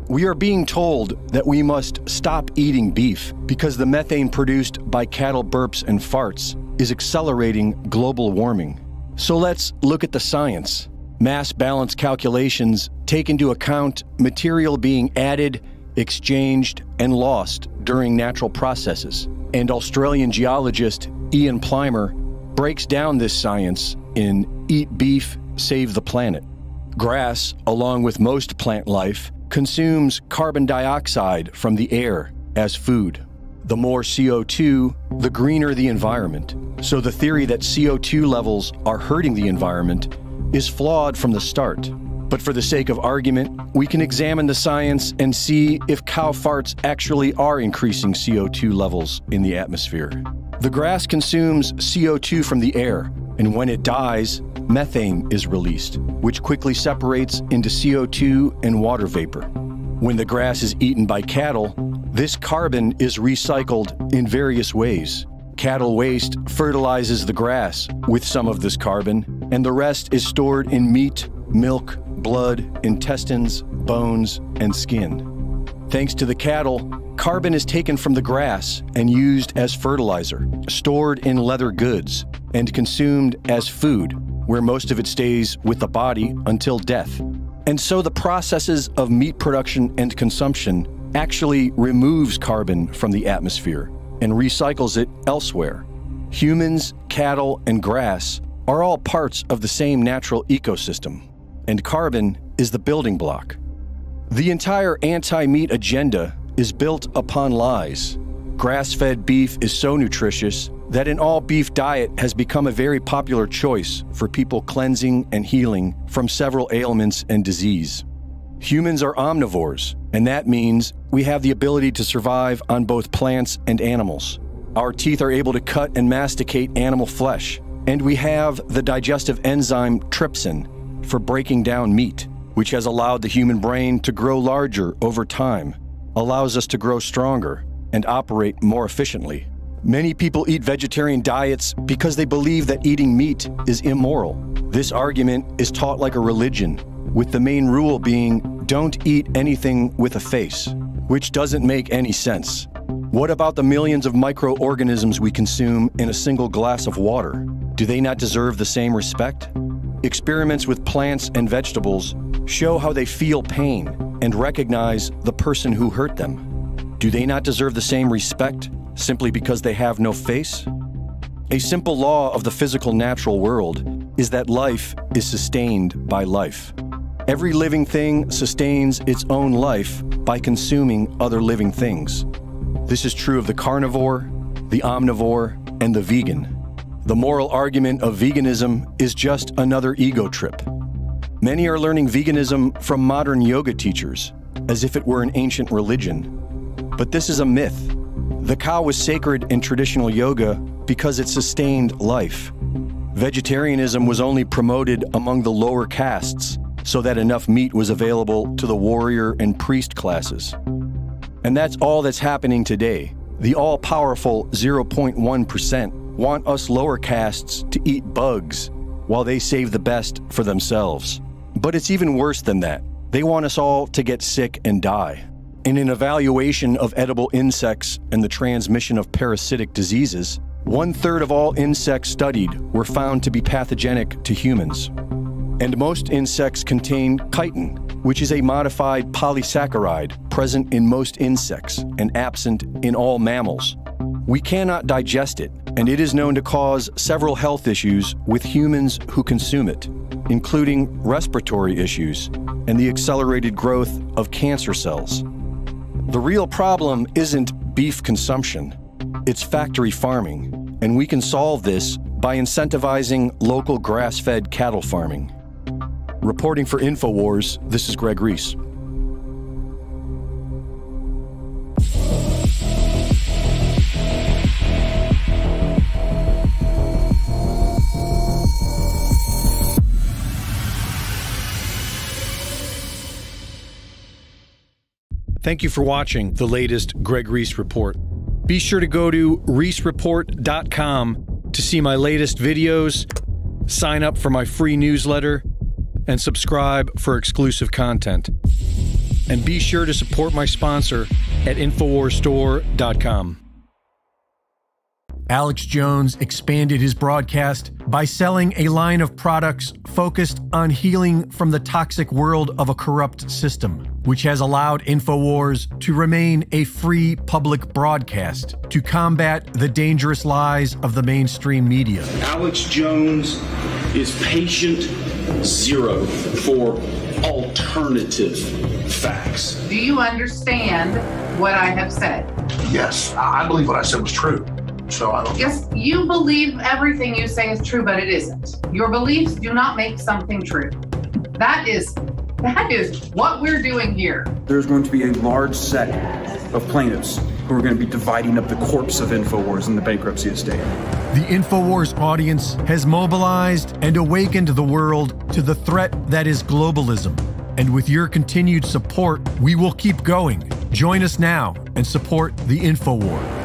We are being told that we must stop eating beef because the methane produced by cattle burps and farts is accelerating global warming. So let's look at the science. Mass balance calculations take into account material being added, exchanged, and lost during natural processes. And Australian geologist Ian Plimer breaks down this science in Eat Beef, Save the Planet. Grass, along with most plant life, consumes carbon dioxide from the air as food. The more CO2, the greener the environment. So the theory that CO2 levels are hurting the environment is flawed from the start. But for the sake of argument, we can examine the science and see if cow farts actually are increasing CO2 levels in the atmosphere. The grass consumes CO2 from the air, and when it dies, methane is released, which quickly separates into CO2 and water vapor. When the grass is eaten by cattle, this carbon is recycled in various ways. Cattle waste fertilizes the grass with some of this carbon, and the rest is stored in meat, milk, blood, intestines, bones, and skin. Thanks to the cattle, carbon is taken from the grass and used as fertilizer, stored in leather goods, and consumed as food, where most of it stays with the body until death. And so the processes of meat production and consumption actually removes carbon from the atmosphere and recycles it elsewhere. Humans, cattle, and grass are all parts of the same natural ecosystem, and carbon is the building block. The entire anti-meat agenda is built upon lies. Grass-fed beef is so nutritious that an all-beef diet has become a very popular choice for people cleansing and healing from several ailments and disease. Humans are omnivores, and that means we have the ability to survive on both plants and animals. Our teeth are able to cut and masticate animal flesh, and we have the digestive enzyme trypsin for breaking down meat, which has allowed the human brain to grow larger over time, allows us to grow stronger, and operate more efficiently. Many people eat vegetarian diets because they believe that eating meat is immoral. This argument is taught like a religion, with the main rule being, don't eat anything with a face, which doesn't make any sense. What about the millions of microorganisms we consume in a single glass of water? Do they not deserve the same respect? Experiments with plants and vegetables show how they feel pain and recognize the person who hurt them. Do they not deserve the same respect simply because they have no face? A simple law of the physical natural world is that life is sustained by life. Every living thing sustains its own life by consuming other living things. This is true of the carnivore, the omnivore, and the vegan. The moral argument of veganism is just another ego trip. Many are learning veganism from modern yoga teachers, as if it were an ancient religion. But this is a myth. The cow was sacred in traditional yoga because it sustained life. Vegetarianism was only promoted among the lower castes so that enough meat was available to the warrior and priest classes. And that's all that's happening today. The all-powerful 0.1% want us lower castes to eat bugs while they save the best for themselves. But it's even worse than that. They want us all to get sick and die. In an evaluation of edible insects and the transmission of parasitic diseases, 1/3 of all insects studied were found to be pathogenic to humans. And most insects contain chitin, which is a modified polysaccharide present in most insects and absent in all mammals. We cannot digest it, and it is known to cause several health issues with humans who consume it, including respiratory issues and the accelerated growth of cancer cells. The real problem isn't beef consumption, it's factory farming, and we can solve this by incentivizing local grass-fed cattle farming. Reporting for InfoWars, this is Greg Reese. Thank you for watching the latest Greg Reese Report. Be sure to go to reesereport.com to see my latest videos, sign up for my free newsletter, and subscribe for exclusive content. And be sure to support my sponsor at InfoWarsStore.com. Alex Jones expanded his broadcast by selling a line of products focused on healing from the toxic world of a corrupt system, which has allowed InfoWars to remain a free public broadcast to combat the dangerous lies of the mainstream media. Alex Jones is patient zero for alternative facts. Do you understand what I have said? Yes, I believe what I said was true. So I don't. Yes, you believe everything you say is true, but it isn't. Your beliefs do not make something true. That is what we're doing here. There's going to be a large set of plaintiffs who are going to be dividing up the corpse of InfoWars in the bankruptcy estate. The InfoWars audience has mobilized and awakened the world to the threat that is globalism. And with your continued support, we will keep going. Join us now and support the InfoWar.